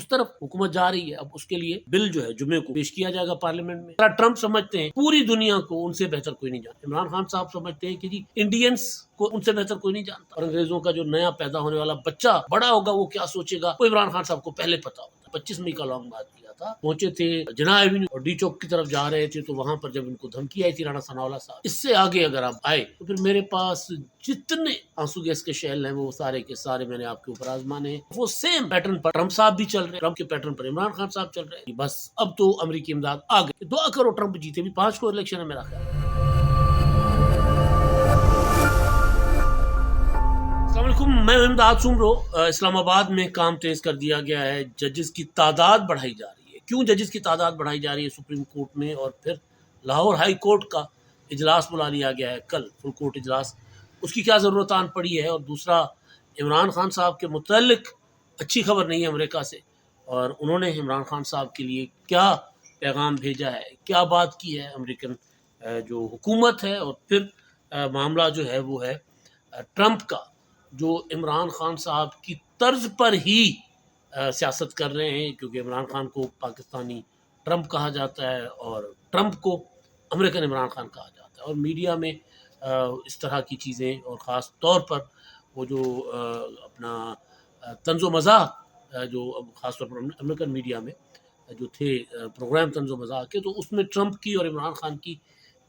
اس طرف حکومت جا رہی ہے. اب اس کے لیے بل جو ہے جمعے کو پیش کیا جائے گا پارلیمنٹ میں. ٹرمپ سمجھتے ہیں پوری دنیا کو ان سے بہتر کوئی نہیں جانتا. عمران خان صاحب سمجھتے ہیں کہ جی انڈینس کو ان سے بہتر کوئی نہیں جانتا، اور انگریزوں کا جو نیا پیدا ہونے والا بچہ بڑا ہوگا وہ کیا سوچے گا وہ عمران خان صاحب کو پہلے پتا ہوتا. 25 مئی کا لانگ مارچ کیا تھا، پہنچے تھے جناح ایوینیو اور ڈی چوک کی طرف جا رہے تھے، تو وہاں پر جب ان کو دھمکی آئی تھی رانا ثناء اللہ صاحب، اس سے آگے اگر آپ آئے تو پھر میرے پاس جتنے آنسو گیس کے شیل ہیں وہ سارے کے سارے میں نے آپ کے اوپر آزمانے ہیں. وہ سیم پیٹرن پر ٹرمپ صاحب بھی چل رہے ہیں، ٹرمپ کے پیٹرن پر عمران خان صاحب چل رہے ہیں. بس اب تو امریکی امداد آ گئی. دعا کرو ٹرمپ جیتے. بھی 5 کو الیکشن ہے میرا خیال. السلام علیکم، میں امداد سومرو. اسلام آباد میں کام تیز کر دیا گیا ہے، ججز کی تعداد بڑھائی جا رہی ہے. کیوں ججز کی تعداد بڑھائی جا رہی ہے؟ سپریم کورٹ میں اور پھر لاہور ہائی کورٹ کا اجلاس بلا لیا گیا ہے کل، فل کورٹ اجلاس. اس کی کیا ضرورت آن پڑی ہے؟ اور دوسرا، عمران خان صاحب کے متعلق اچھی خبر نہیں ہے امریکہ سے، اور انہوں نے عمران خان صاحب کے لیے کیا پیغام بھیجا ہے، کیا بات کی ہے امریکن جو حکومت ہے. اور پھر معاملہ جو ہے وہ ہے ٹرمپ کا، جو عمران خان صاحب کی طرز پر ہی سیاست کر رہے ہیں، کیونکہ عمران خان کو پاکستانی ٹرمپ کہا جاتا ہے اور ٹرمپ کو امریکن عمران خان کہا جاتا ہے. اور میڈیا میں اس طرح کی چیزیں، اور خاص طور پر وہ جو اپنا طنز و مزاح جو خاص طور پر امریکن میڈیا میں جو تھے پروگرام طنز و مزاح کے، تو اس میں ٹرمپ کی اور عمران خان کی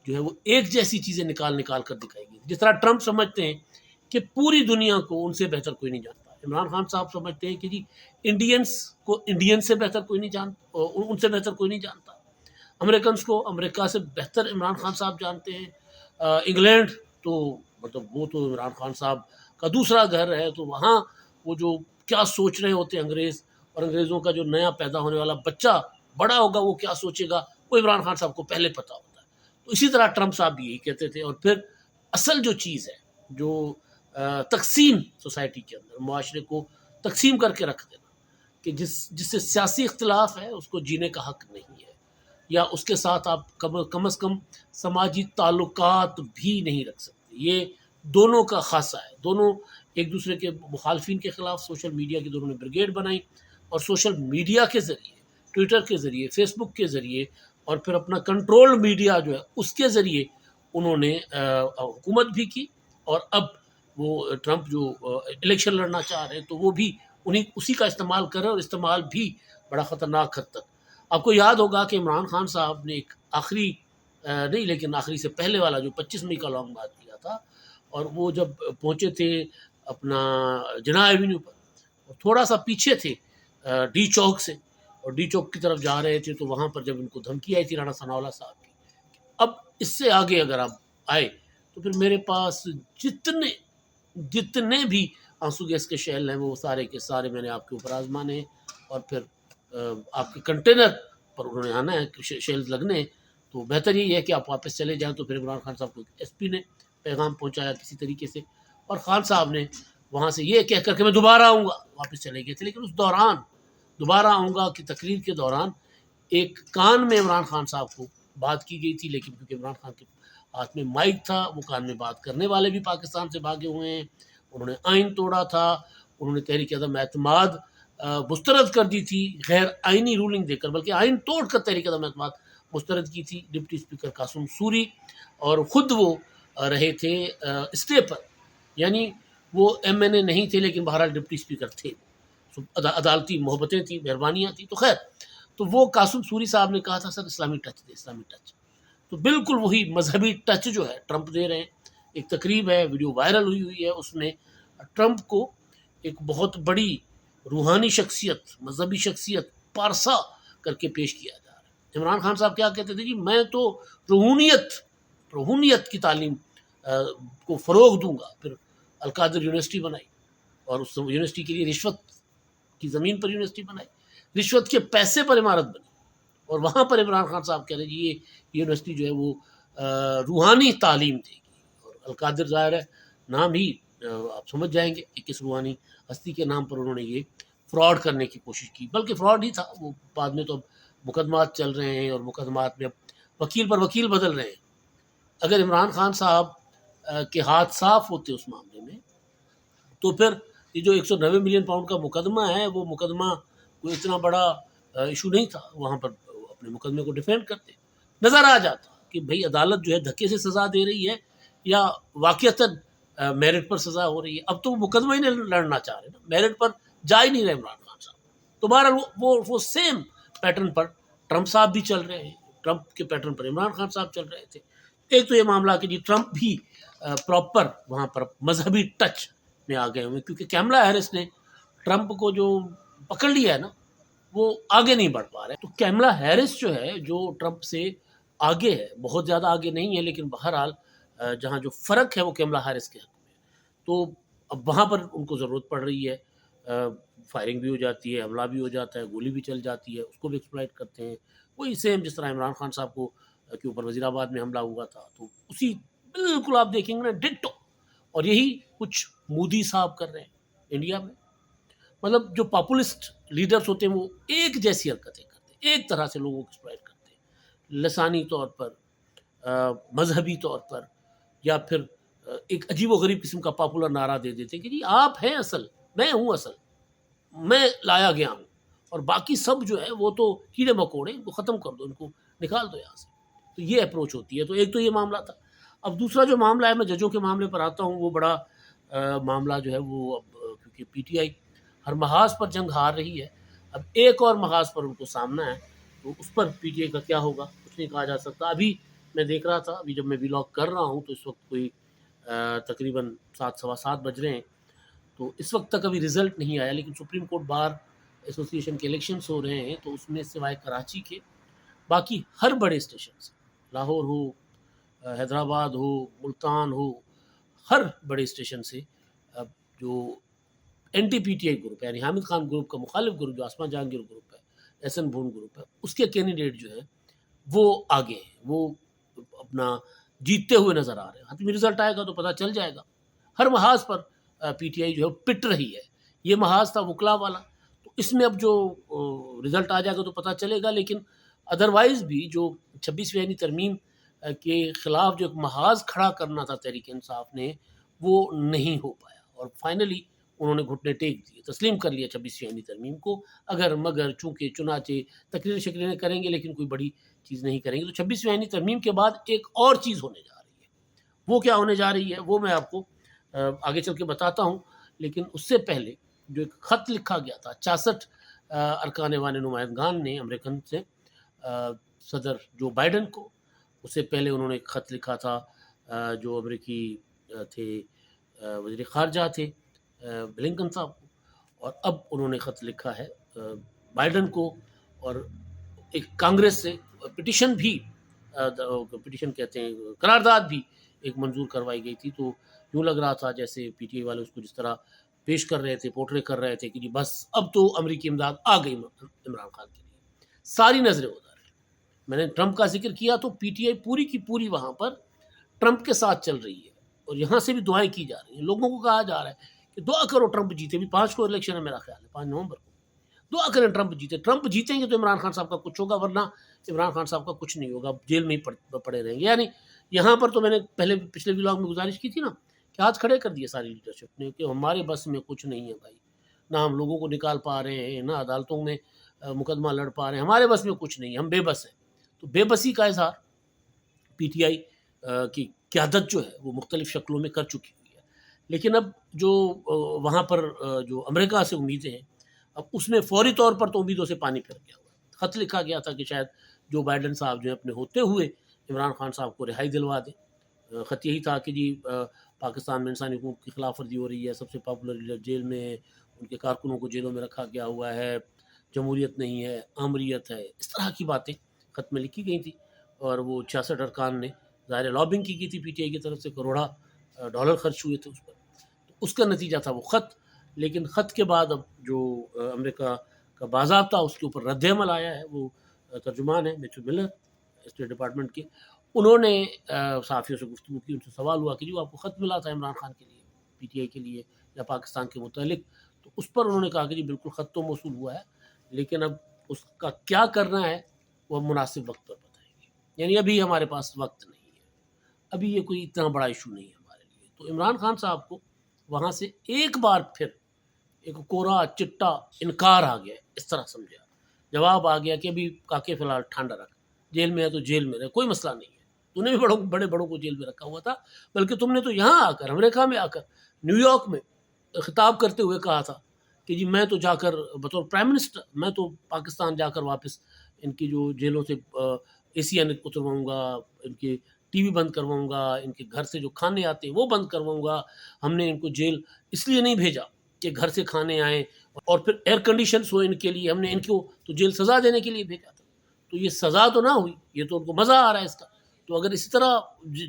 جو ہے وہ ایک جیسی چیزیں نکال کر دکھائی گئی. جس طرح ٹرمپ سمجھتے ہیں کہ پوری دنیا کو ان سے بہتر کوئی نہیں جانتا، عمران خان صاحب سمجھتے ہیں کہ جی انڈینس کو انڈین سے بہتر کوئی نہیں جانتا، ان سے بہتر کوئی نہیں جانتا. امریکنس کو امریکہ سے بہتر عمران خان صاحب جانتے ہیں. انگلینڈ تو مطلب وہ تو عمران خان صاحب کا دوسرا گھر ہے، تو وہاں وہ جو کیا سوچ رہے ہوتے ہیں انگریز، اور انگریزوں کا جو نیا پیدا ہونے والا بچہ بڑا ہوگا وہ کیا سوچے گا وہ عمران خان صاحب کو پہلے پتا ہوتا ہے. تو اسی طرح ٹرمپ صاحب بھی یہی کہتے تھے. اور پھر اصل جو چیز ہے، جو تقسیم سوسائٹی کے اندر معاشرے کو تقسیم کر کے رکھ دینا، کہ جس سے سیاسی اختلاف ہے اس کو جینے کا حق نہیں ہے، یا اس کے ساتھ آپ کم از کم سماجی تعلقات بھی نہیں رکھ سکتے. یہ دونوں کا خاصہ ہے. دونوں ایک دوسرے کے مخالفین کے خلاف سوشل میڈیا کی دونوں نے بریگیڈ بنائی، اور سوشل میڈیا کے ذریعے، ٹویٹر کے ذریعے، فیس بک کے ذریعے، اور پھر اپنا کنٹرول میڈیا جو ہے اس کے ذریعے انہوں نے حکومت بھی کی. اور اب وہ ٹرمپ جو الیکشن لڑنا چاہ رہے ہیں تو وہ بھی اسی کا استعمال کر رہے ہیں، اور استعمال بھی بڑا خطرناک حد تک. آپ کو یاد ہوگا کہ عمران خان صاحب نے ایک آخری نہیں لیکن آخری سے پہلے والا جو 25 مئی کا لانگ مارچ کیا تھا، اور وہ جب پہنچے تھے اپنا جناح ایوینیو پر، اور تھوڑا سا پیچھے تھے ڈی چوک سے، اور ڈی چوک کی طرف جا رہے تھے، تو وہاں پر جب ان کو دھمکی آئی تھی رانا ثناء اللہ صاحب کی. اب اس سے آگے اگر آپ آئے تو پھر میرے پاس جتنے بھی آنسو گیس کے شیل ہیں وہ سارے کے سارے میں نے آپ کے اوپر آزمانے ہیں. اور پھر آپ کے کنٹینر پر انہوں نے آنا ہے، شیلز لگنے ہیں. تو بہتر یہی ہے کہ آپ واپس چلے جائیں. تو پھر عمران خان صاحب کو ایس پی نے پیغام پہنچایا کسی طریقے سے، اور خان صاحب نے وہاں سے یہ کہہ کر کہ میں دوبارہ آؤں گا واپس چلے گئے تھے. لیکن اس دوران دوبارہ آؤں گا کی تقریر کے دوران ایک کان میں عمران خان صاحب کو بات کی گئی تھی، لیکن کیونکہ عمران خان کے ہاتھ میں مائک تھا، وہ کان میں بات کرنے والے بھی پاکستان سے بھاگے ہوئے ہیں. انہوں نے آئین توڑا تھا، انہوں نے تحریک عدم اعتماد مسترد کر دی تھی غیر آئینی رولنگ دے کر، بلکہ آئین توڑ کر تحریک عدم اعتماد مسترد کی تھی. ڈپٹی اسپیکر قاسم سوری، اور خود وہ رہے تھے اسٹے پر، یعنی وہ ایم این اے نہیں تھے لیکن بہرحال ڈپٹی اسپیکر تھے. عدالتی محبتیں تھیں، مہربانیاں تھیں. تو خیر، تو وہ قاسم سوری صاحب نے کہا تھا سر اسلامی ٹچ دے، اسلامی ٹچ. تو بالکل وہی مذہبی ٹچ جو ہے ٹرمپ دے رہے ہیں. ایک تقریب ہے، ویڈیو وائرل ہوئی ہے، اس میں ٹرمپ کو ایک بہت بڑی روحانی شخصیت، مذہبی شخصیت پارسا کر کے پیش کیا جا رہا ہے. عمران خان صاحب کیا کہتے تھے؟ جی میں تو روحانیت کی تعلیم کو فروغ دوں گا. پھر القادر یونیورسٹی بنائی، اور اس یونیورسٹی کے لیے رشوت کی زمین پر یونیورسٹی بنائی، رشوت کے پیسے پر عمارت بنی. اور وہاں پر عمران خان صاحب کہہ رہے جی یہ یونیورسٹی جو ہے وہ روحانی تعلیم دے گی. اور القادر ظاہر ہے نام ہی آپ سمجھ جائیں گے کہ کس روحانی ہستی کے نام پر انہوں نے یہ فراڈ کرنے کی کوشش کی. بلکہ فراڈ ہی تھا وہ، بعد میں تو اب مقدمات چل رہے ہیں، اور مقدمات میں اب وکیل پر وکیل بدل رہے ہیں. اگر عمران خان صاحب کے ہاتھ صاف ہوتے اس معاملے میں، تو پھر یہ جو 190 ملین پاؤنڈ کا مقدمہ ہے وہ مقدمہ کوئی اتنا بڑا ایشو نہیں تھا، وہاں پر اپنے مقدمے کو ڈیفینڈ کرتے، نظر آ جاتا کہ بھئی عدالت جو ہے دھکے سے سزا دے رہی ہے یا واقعتاً میرٹ پر سزا ہو رہی ہے۔ اب تو وہ مقدمہ ہی نہیں لڑنا چاہ رہے نا، میرٹ پر جا ہی نہیں رہے عمران خان صاحب، تو بہرحال وہ سیم پیٹرن پر ٹرمپ صاحب بھی چل رہے ہیں، ٹرمپ کے پیٹرن پر عمران خان صاحب چل رہے تھے۔ ایک تو یہ معاملہ کہ جی ٹرمپ بھی پراپر وہاں پر مذہبی ٹچ میں آ گئے ہوئے، کیونکہ کیملا ہیرس نے ٹرمپ کو جو پکڑ لیا ہے نا، وہ آگے نہیں بڑھ پا رہے۔ تو کیملا ہیرس جو ہے، جو ٹرمپ سے آگے ہے، بہت زیادہ آگے نہیں ہے، لیکن بہرحال جہاں جو فرق ہے وہ کیملا ہیرس کے حق میں ہے، تو اب وہاں پر ان کو ضرورت پڑ رہی ہے، فائرنگ بھی ہو جاتی ہے، حملہ بھی ہو جاتا ہے، گولی بھی چل جاتی ہے، اس کو بھی ایکسپلائٹ کرتے ہیں، وہی سیم جس طرح عمران خان صاحب کو کے اوپر وزیر آباد میں حملہ ہوا تھا، تو اسی بالکل آپ دیکھیں گے نا ڈٹو، اور یہی کچھ مودی صاحب کر رہے ہیں انڈیا میں۔ مطلب جو پاپولسٹ لیڈرز ہوتے ہیں وہ ایک جیسی حرکتیں کرتے ہیں، ایک طرح سے لوگوں کو ایکسپلائٹ کرتے ہیں، لسانی طور پر، مذہبی طور پر، یا پھر ایک عجیب و غریب قسم کا پاپولر نعرہ دے دیتے ہیں کہ جی آپ ہیں اصل، میں ہوں اصل، میں لایا گیا ہوں، اور باقی سب جو ہے وہ تو کیڑے مکوڑے، ان کو ختم کر دو، ان کو نکال دو یہاں سے۔ تو یہ اپروچ ہوتی ہے۔ تو ایک تو یہ معاملہ تھا۔ اب دوسرا جو معاملہ ہے، میں ججوں کے معاملے پر آتا ہوں، وہ بڑا معاملہ جو ہے وہ اب کیونکہ پی ٹی آئی ہر محاذ پر جنگ ہار رہی ہے، اب ایک اور محاذ پر ان کو سامنا ہے، تو اس پر پی ٹی آئی کا کیا ہوگا کچھ نہیں کہا جا سکتا۔ ابھی میں دیکھ رہا تھا، ابھی جب میں ولاگ کر رہا ہوں تو اس وقت کوئی تقریباً 7 سوا 7 بج رہے ہیں، تو اس وقت تک ابھی رزلٹ نہیں آیا، لیکن سپریم کورٹ بار ایسوسی ایشن کے الیکشنز ہو رہے ہیں، تو اس میں سوائے کراچی کے باقی ہر بڑے اسٹیشن سے، لاہور ہو، حیدرآباد ہو، ملتان ہو، ہر بڑے اسٹیشن سے اب جو N T P T I group ہے، یعنی حامد خان گروپ کا مخالف گروپ جو آسمان جہانگیر گروپ ہے، ایس این بھون گروپ ہے، اس کے کینڈیڈیٹ جو ہیں وہ آگے ہیں، وہ اپنا جیتتے ہوئے نظر آ رہے ہیں۔ حتمی رزلٹ آئے گا تو پتہ چل جائے گا۔ ہر محاذ پر پی ٹی آئی جو ہے پٹ رہی ہے۔ یہ محاذ تھا وکلا والا، تو اس میں اب جو رزلٹ آ جائے گا تو پتہ چلے گا، لیکن ادروائز بھی جو 26ویں یعنی ترمیم کے خلاف جو ایک محاذ کھڑا کرنا تھا تحریک انصاف نے، وہ نہیں ہو پایا، اور فائنلی انہوں نے گھٹنے ٹیک دیے، تسلیم کر لیا 26ویں یعنی ترمیم کو، اگر مگر چونکہ چنانچہ تقریر شکریہ کریں گے لیکن کوئی بڑی چیز نہیں کریں گے۔ تو 26ویں یعنی ترمیم کے بعد ایک اور چیز ہونے جا رہی ہے، وہ کیا ہونے جا رہی ہے وہ میں آپ کو آگے چل کے بتاتا ہوں، لیکن اس سے پہلے جو ایک خط لکھا گیا تھا 66 ارکان ایوان نمائندگان نے امریکن سے صدر جو بائیڈن کو، اس سے پہلے انہوں نے ایک خط لکھا تھا جو امریکی تھے وزیر خارجہ تھے بلنکن صاحب کو، اور اب انہوں نے خط لکھا ہے بائیڈن کو، اور ایک کانگریس سے پٹیشن بھی، پٹیشن کہتے ہیں قرارداد بھی ایک منظور کروائی گئی تھی۔ تو یوں لگ رہا تھا جیسے پی ٹی آئی والے اس کو جس طرح پیش کر رہے تھے، پورٹرے کر رہے تھے کہ جی بس اب تو امریکی امداد آ گئی عمران خان کے لیے، ساری نظریں ادھر ہیں۔ میں نے ٹرمپ کا ذکر کیا تو پی ٹی آئی پوری کی پوری وہاں پر ٹرمپ کے ساتھ چل رہی ہے، اور یہاں سے بھی دعائیں کی جا رہی ہیں، لوگوں کو کہا جا رہا ہے کہ دعا کرو ٹرمپ جیتے۔ بھی 5 کو الیکشن ہے میرا خیال ہے، 5 نومبر کو، دعا کریں ٹرمپ جیتے۔ ٹرمپ جیتیں گے تو عمران خان صاحب کا کچھ ہوگا، ورنہ عمران خان صاحب کا کچھ نہیں ہوگا، جیل میں ہی پڑے رہیں گے۔ یعنی یہاں پر تو میں نے پچھلے ولاگ میں گزارش کی تھی نا کہ ہاتھ کھڑے کر دیے ساری لیڈرشپ نے کہ ہمارے بس میں کچھ نہیں ہے بھائی، نہ ہم لوگوں کو نکال پا رہے ہیں، نہ عدالتوں میں مقدمہ لڑ پا رہے ہیں، ہمارے بس میں کچھ نہیں ہے، ہم بے بس ہیں۔ تو بے بسی کا اظہار پی ٹی آئی کی قیادت جو ہے وہ مختلف شکلوں میں کر چکی ہوئی ہے، لیکن اب جو وہاں پر جو امریکہ سے امیدیں ہیں، اب اس میں فوری طور پر تو امیدوں سے پانی پھر گیا ہوا۔ خط لکھا گیا تھا کہ شاید جو بائیڈن صاحب جو ہیں اپنے ہوتے ہوئے عمران خان صاحب کو رہائی دلوا دیں۔ خط یہی تھا کہ جی پاکستان میں انسانی حقوق کی خلاف ورزی ہو رہی ہے، سب سے پاپولر لیڈر جیل میں ہے، ان کے کارکنوں کو جیلوں میں رکھا گیا ہوا ہے، جمہوریت نہیں ہے، آمریت ہے، اس طرح کی باتیں خط میں لکھی گئی تھی، اور وہ 66 ارکان نے ظاہر لابنگ کی تھی پی ٹی آئی کی طرف سے، کروڑا ڈالر خرچ ہوئے تھے اس پر، تو اس کا نتیجہ تھا وہ خط۔ لیکن خط کے بعد اب جو امریکہ کا باضابطہ اس کے اوپر رد عمل آیا ہے، وہ ترجمان ہے میتھیو ملر اسٹیٹ ڈپارٹمنٹ کے، انہوں نے صحافیوں سے گفتگو کی، ان سے سوال ہوا کہ جو آپ کو خط ملا تھا عمران خان کے لیے، پی ٹی آئی کے لیے یا پاکستان کے متعلق، تو اس پر انہوں نے کہا کہ جی بالکل خط تو موصول ہوا ہے، لیکن اب اس کا کیا کرنا ہے وہ مناسب وقت پر بتائیں گے، یعنی ابھی ہمارے پاس وقت نہیں ہے، ابھی یہ کوئی اتنا بڑا ایشو نہیں ہے ہمارے لیے۔ تو عمران خان صاحب کو وہاں سے ایک بار پھر ایک کوڑا چٹا انکار آ گیا، اس طرح سمجھا، جواب آ گیا کہ ابھی کاکے فی الحال ٹھنڈا رکھ، جیل میں ہے تو جیل میں رہے، کوئی مسئلہ نہیں ہے، تو نے بھی بڑے بڑوں کو جیل میں رکھا ہوا تھا، بلکہ تم نے تو یہاں آ کر، امریکہ میں آ کر، نیو یارک میں خطاب کرتے ہوئے کہا تھا کہ جی میں تو جا کر بطور پرائم منسٹر میں تو پاکستان جا کر واپس ان کی جو جیلوں سے اے سی اترواؤں گا، ان کے ٹی وی بند کرواؤں گا، ان کے گھر سے جو کھانے آتے ہیں وہ بند کرواؤں گا، ہم نے ان کو جیل اس لیے نہیں بھیجا کہ گھر سے کھانے آئیں اور پھر ایئر کنڈیشنز ہو ان کے لیے، ہم نے ان کو تو جیل سزا دینے کے لیے بھیجا تھا، تو یہ سزا تو نہ ہوئی، یہ تو ان کو مزہ آ رہا ہے اس کا، تو اگر اسی طرح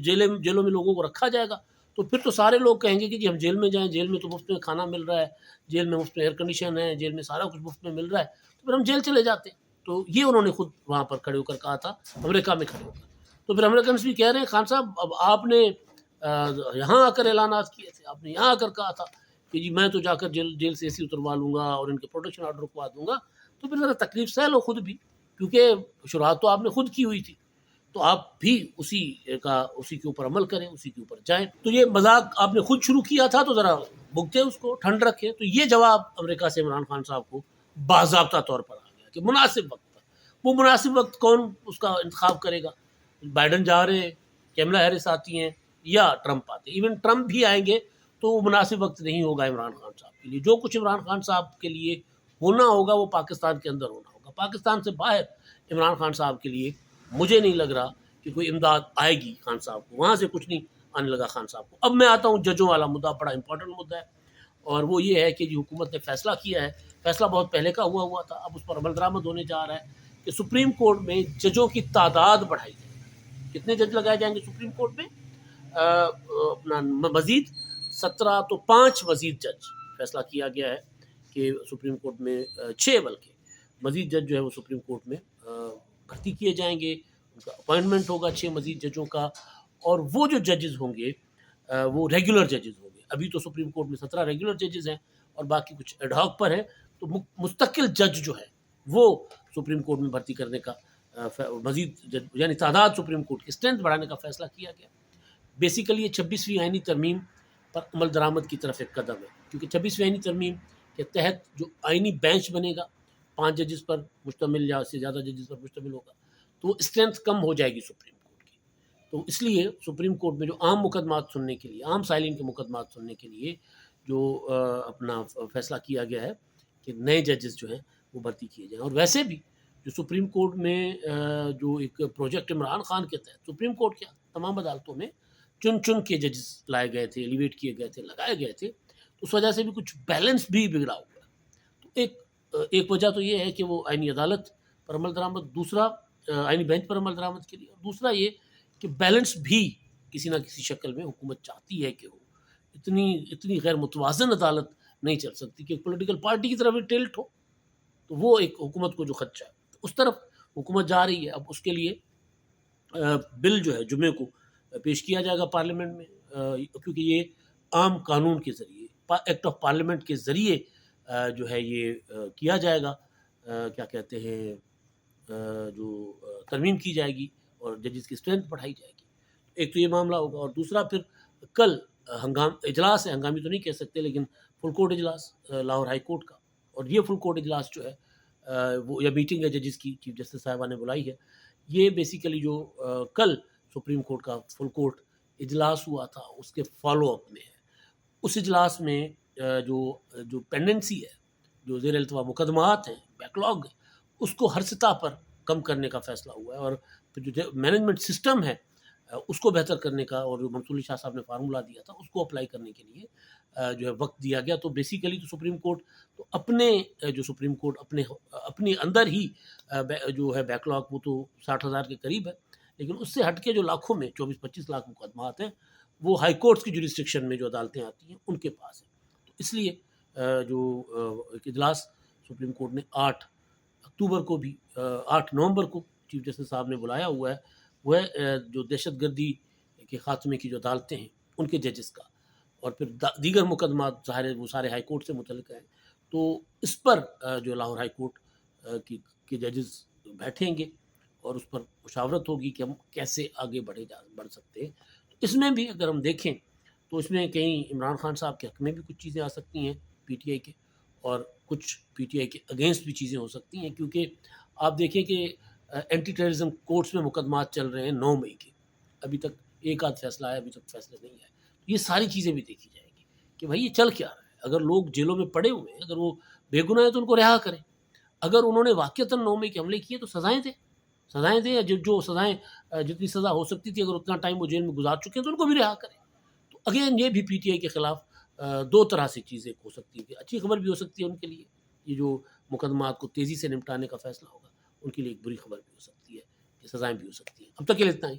جیلوں میں لوگوں کو رکھا جائے گا تو پھر تو سارے لوگ کہیں گے کہ جی ہم جیل میں جائیں، جیل میں تو مفت میں کھانا مل رہا ہے، جیل میں مفت میں ایئر کنڈیشن ہے، جیل میں سارا کچھ مفت میں مل رہا ہے، تو پھر ہم جیل چلے جاتے ہیں، تو یہ انہوں نے خود وہاں پر کھڑے ہو کر کہا تھا، امریکہ میں کھڑے ہو کر، تو پھر امریکنس بھی کہہ رہے ہیں خان صاحب اب آپ نے یہاں آ کر اعلانات کیے تھے، آپ نے یہاں آ کر کہا تھا کہ جی میں تو جا کر جیل سے اے سی اتروا لوں گا اور ان کے پروٹیکشن آرڈر رکوا دوں گا، تو پھر ذرا تکلیف سہ لو خود بھی، کیونکہ شروعات تو آپ نے خود کی ہوئی تھی، تو آپ بھی اسی کے اوپر عمل کریں، اسی کے اوپر جائیں، تو یہ مذاق آپ نے خود شروع کیا تھا تو ذرا بھگتے اس کو، ٹھنڈ رکھے، تو یہ جواب امریکہ سے عمران خان صاحب کو باضابطہ طور پر آ گیا کہ مناسب وقت پر، وہ مناسب وقت کون اس کا انتخاب کرے گا، بائیڈن جا رہے ہیں، کیملا ہیرس آتی ہیں یا ٹرمپ آتے ہیں، ایون ٹرمپ بھی آئیں گے تو وہ مناسب وقت نہیں ہوگا عمران خان صاحب کے لیے، جو کچھ عمران خان صاحب کے لیے ہونا ہوگا وہ پاکستان کے اندر ہونا ہوگا، پاکستان سے باہر عمران خان صاحب کے لیے مجھے نہیں لگ رہا کہ کوئی امداد آئے گی خان صاحب کو، وہاں سے کچھ نہیں آنے لگا خان صاحب کو۔ اب میں آتا ہوں ججوں والا مدعا، بڑا امپورٹنٹ مدعا ہے، اور وہ یہ ہے کہ جو حکومت نے فیصلہ کیا ہے، فیصلہ بہت پہلے کا ہوا تھا، اب اس پر عمل درآمد ہونے جا رہا ہے کہ سپریم کورٹ میں ججوں کی تعداد بڑھائی جائے گی۔ کتنے جج لگائے جائیں گے سپریم کورٹ میں؟ اپنا مزید 17 تو 5 مزید جج فیصلہ کیا گیا ہے کہ سپریم کورٹ میں 6 بلکہ مزید جج جو ہے وہ سپریم کورٹ میں بھرتی کیے جائیں گے، ان کا اپوائنٹمنٹ ہوگا 6 مزید ججوں کا، اور وہ جو ججز ہوں گے وہ ریگولر ججز ہوں گے، ابھی تو سپریم کورٹ میں 17 ریگولر ججز ہیں اور باقی کچھ ایڈ ہاک پر ہیں، تو مستقل جج جو ہے وہ سپریم کورٹ میں بھرتی کرنے کا مزید یعنی تعداد سپریم کورٹ کی اسٹرینتھ بڑھانے کا فیصلہ کیا گیا۔ بیسیکلی یہ 26ویں آئینی ترمیم پر عمل درآمد کی طرف ایک قدم ہے، کیونکہ 26ویں آئینی ترمیم کے تحت جو آئینی بینچ بنے گا 5 ججز پر مشتمل یا اس سے زیادہ ججز پر مشتمل ہوگا، تو وہ اسٹرینتھ کم ہو جائے گی سپریم کورٹ کی، تو اس لیے سپریم کورٹ میں جو عام مقدمات سننے کے لیے، عام سائلین کے مقدمات سننے کے لیے جو اپنا فیصلہ کیا گیا ہے کہ نئے ججز جو ہیں وہ بھرتی کیے جائیں، اور ویسے بھی جو سپریم کورٹ میں جو ایک پروجیکٹ عمران خان کے تحت سپریم کورٹ کے تمام عدالتوں میں چن کے ججز لائے گئے تھے، ایلیویٹ کیے گئے تھے، لگائے گئے تھے، تو اس وجہ سے بھی کچھ بیلنس بھی بگڑا ہوا ہے، تو ایک وجہ تو یہ ہے کہ وہ آئینی عدالت پر عمل درآمد، دوسرا آئینی بینچ پر عمل درآمد کے لیے، اور دوسرا یہ کہ بیلنس بھی کسی نہ کسی شکل میں حکومت چاہتی ہے کہ ہو، اتنی غیر متوازن عدالت نہیں چل سکتی کہ ایک پولیٹیکل پارٹی کی طرف ٹلٹ ہو، تو وہ ایک حکومت کو جو خدشہ ہے اس طرف حکومت جا رہی ہے۔ اب اس کے لیے بل جو ہے جمعے کو پیش کیا جائے گا پارلیمنٹ میں، کیونکہ یہ عام قانون کے ذریعے ایکٹ آف پارلیمنٹ کے ذریعے جو ہے یہ کیا جائے گا، کیا کہتے ہیں جو ترمیم کی جائے گی اور ججز کی اسٹرینتھ بڑھائی جائے گی، ایک تو یہ معاملہ ہوگا، اور دوسرا پھر کل اجلاس ہے، ہنگامی تو نہیں کہہ سکتے لیکن فل کورٹ اجلاس لاہور ہائی کورٹ کا، اور یہ فل کورٹ اجلاس جو ہے وہ یا میٹنگ ہے ججز کی چیف جسٹس صاحبہ نے بلائی ہے، یہ بیسیکلی جو کل سپریم کورٹ کا فل کورٹ اجلاس ہوا تھا اس کے فالو اپ میں ہے، اس اجلاس میں جو پینڈنسی ہے، جو زیر التوا مقدمات ہیں، بیک لاگ ہے، اس کو ہر سطح پر کم کرنے کا فیصلہ ہوا ہے، اور پھر جو مینجمنٹ سسٹم ہے اس کو بہتر کرنے کا، اور جو منصور علی شاہ صاحب نے فارمولہ دیا تھا اس کو اپلائی کرنے کے لیے جو ہے وقت دیا گیا، تو بیسیکلی تو سپریم کورٹ تو سپریم کورٹ اپنے اندر ہی جو ہے بیک لاگ وہ تو 60,000 کے قریب ہے، لیکن اس سے ہٹ کے جو لاکھوں میں 24-25 لاکھ مقدمات ہیں وہ ہائی کورٹس کی جوریسڈکشن میں جو عدالتیں آتی ہیں ان کے پاس ہیں، تو اس لیے جو ایک اجلاس سپریم کورٹ نے 8 نومبر کو چیف جسٹس صاحب نے بلایا ہوا ہے، وہ ہے جو دہشت گردی کے خاتمے کی جو عدالتیں ہیں ان کے ججز کا، اور پھر دیگر مقدمات ظاہر ہے وہ سارے ہائی کورٹ سے متعلق ہیں، تو اس پر جو لاہور ہائی کورٹ کے ججز بیٹھیں گے اور اس پر مشاورت ہوگی کہ ہم کیسے آگے بڑھ سکتے ہیں، تو اس میں بھی اگر ہم دیکھیں تو اس میں کہیں عمران خان صاحب کے حق میں بھی کچھ چیزیں آ سکتی ہیں پی ٹی آئی کے، اور کچھ پی ٹی آئی کے اگینسٹ بھی چیزیں ہو سکتی ہیں، کیونکہ آپ دیکھیں کہ اینٹی ٹیررزم کورٹس میں مقدمات چل رہے ہیں 9 مئی کے، ابھی تک ایک آدھ فیصلہ آیا، ابھی تک فیصلہ نہیں آیا. یہ ساری چیزیں بھی دیکھی جائیں گی کہ بھائی یہ چل کیا رہا ہے. اگر لوگ جیلوں میں پڑے ہوئے ہیں، اگر وہ بے گناہ ہیں تو ان کو رہا کریں. اگر انہوں نے واقعتاً 9 مئی کے حملے کیے تو سزائیں دیں یا جو سزائیں جتنی سزا ہو سکتی تھی، اگر اتنا ٹائم وہ جیل میں گزار چکے ہیں تو ان کو بھی رہا کریں. تو اگین یہ بھی پی ٹی آئی کے خلاف دو طرح سے چیزیں ہو سکتی ہیں کہ اچھی خبر بھی ہو سکتی ہے ان کے لیے، یہ جو مقدمات کو تیزی سے نمٹانے کا فیصلہ ہوگا ان کے لیے ایک بری خبر بھی ہو سکتی ہے کہ سزائیں بھی ہو سکتی ہیں. اب تک کے لیے اتنا ہی.